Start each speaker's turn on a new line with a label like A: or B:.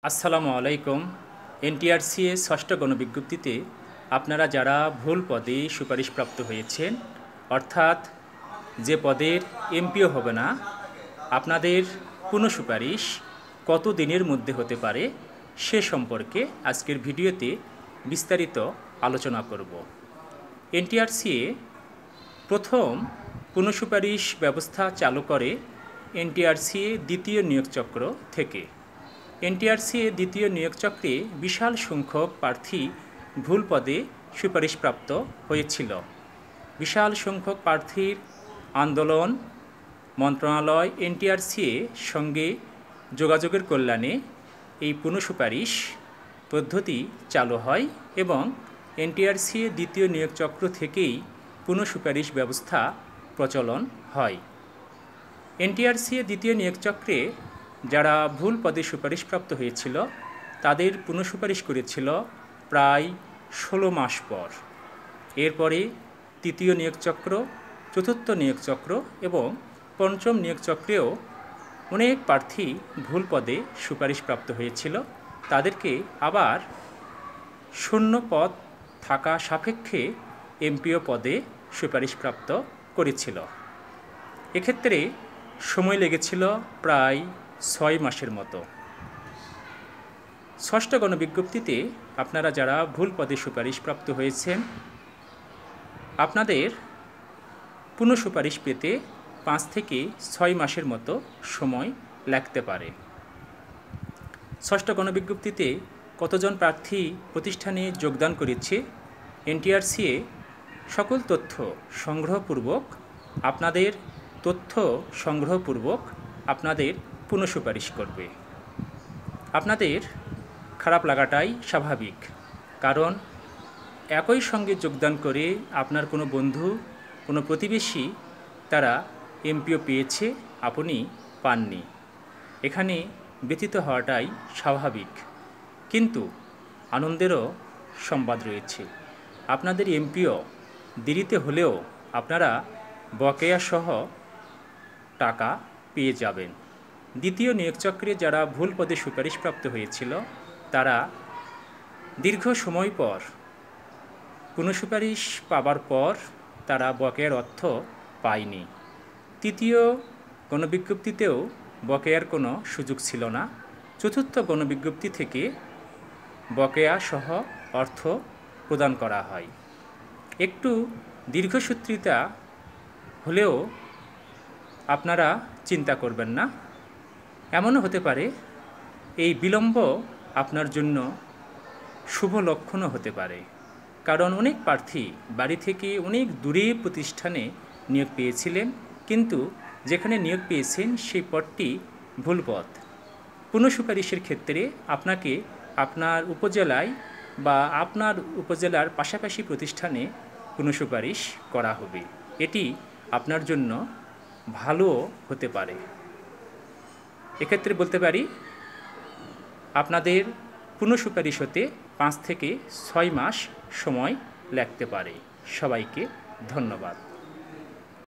A: আসসালামু আলাইকুম। এনটিআরসিএ ষষ্ঠ গণবিজ্ঞপ্তিতে আপনারা যারা ভুল পদে সুপারিশপ্রাপ্ত হয়েছেন, অর্থাৎ যে পদের এমপিও হবে না, আপনাদের পুনঃসুপারিশ কত দিনের মধ্যে হতে পারে সে সম্পর্কে আজকের ভিডিওতে বিস্তারিত আলোচনা করব। এনটিআরসিএ প্রথম পুনঃসুপারিশ ব্যবস্থা চালু করে এনটিআরসিএ দ্বিতীয় নিয়োগচক্র থেকে। এনটিআরসিএ দ্বিতীয় নিয়োগচক্রে বিশাল সংখ্যক প্রার্থী ভুল পদে সুপারিশপ্রাপ্ত হয়েছিল। বিশাল সংখ্যক প্রার্থীর আন্দোলন মন্ত্রণালয় এনটিআরসিএ সঙ্গে যোগাযোগের কল্যাণে এই পুনঃসুপারিশ পদ্ধতি চালু হয় এবং এনটিআরসিএ দ্বিতীয় নিয়োগচক্র থেকেই পুনঃসুপারিশ ব্যবস্থা প্রচলন হয়। এনটিআরসিএ দ্বিতীয় নিয়োগচক্রে যারা ভুল পদে সুপারিশপ্রাপ্ত হয়েছিল তাদের পুনঃসুপারিশ করেছিল প্রায় 16 মাস পর। এরপরে তৃতীয় নিয়োগচক্র, চতুর্থ নিয়োগচক্র এবং পঞ্চম নিয়োগচক্রেও অনেক প্রার্থী ভুল পদে সুপারিশপ্রাপ্ত হয়েছিল। তাদেরকে আবার শূন্য পদ থাকা সাপেক্ষে এমপিও পদে সুপারিশপ্রাপ্ত করেছিল। এক্ষেত্রে সময় লেগেছিল প্রায় 6 মাসের মতো। ষষ্ঠ গণবিজ্ঞপ্তিতে আপনারা যারা ভুল পদে সুপারিশপ্রাপ্ত হয়েছেন, আপনাদের পুনঃসুপারিশ পেতে 5 থেকে 6 মাসের মতো সময় লাগতে পারে। ষষ্ঠ গণবিজ্ঞপ্তিতে কতজন প্রার্থী প্রতিষ্ঠানে যোগদান করেছে, এনটিআরসিএ সকল তথ্য সংগ্রহপূর্বক আপনাদের পুনঃসুপারিশ করবে। আপনাদের খারাপ লাগাটাই স্বাভাবিক, কারণ একই সঙ্গে যোগদান করে আপনার কোনো বন্ধু, কোনো প্রতিবেশী তারা এমপিও পেয়েছে, আপনি পাননি। এখানে ব্যথিত হওয়াটাই স্বাভাবিক, কিন্তু আনন্দেরও সংবাদ রয়েছে। আপনাদের এমপিও দেরিতে হলেও আপনারা বকেয়াসহ টাকা পেয়ে যাবেন। দ্বিতীয় নিয়োগচক্রে যারা ভুল পদে সুপারিশপ্রাপ্ত হয়েছিল তারা দীর্ঘ সময় পর পুনঃসুপারিশ পাবার পর তারা বকেয়ার অর্থ পায়নি। তৃতীয় গণবিজ্ঞপ্তিতেও বকেয়ার কোনো সুযোগ ছিল না। চতুর্থ গণবিজ্ঞপ্তি থেকে বকেয়াসহ অর্থ প্রদান করা হয়। একটু দীর্ঘসূত্রিতা হলেও আপনারা চিন্তা করবেন না। এমনও হতে পারে এই বিলম্ব আপনার জন্য শুভ লক্ষণও হতে পারে, কারণ অনেক প্রার্থী বাড়ি থেকে অনেক দূরে প্রতিষ্ঠানে নিয়োগ পেয়েছিলেন, কিন্তু যেখানে নিয়োগ পেয়েছেন সেই পদটি ভুল পদ। পুনঃসুপারিশের ক্ষেত্রে আপনাকে আপনার উপজেলায় বা আপনার উপজেলার পাশাপাশি প্রতিষ্ঠানে পুনঃসুপারিশ করা হবে। এটি আপনার জন্য ভালো হতে পারে। এক্ষেত্রে বলতে পারি আপনাদের পুনঃসুপারিশ হতে 5 থেকে 6 মাস সময় লাগতে পারে। সবাইকে ধন্যবাদ।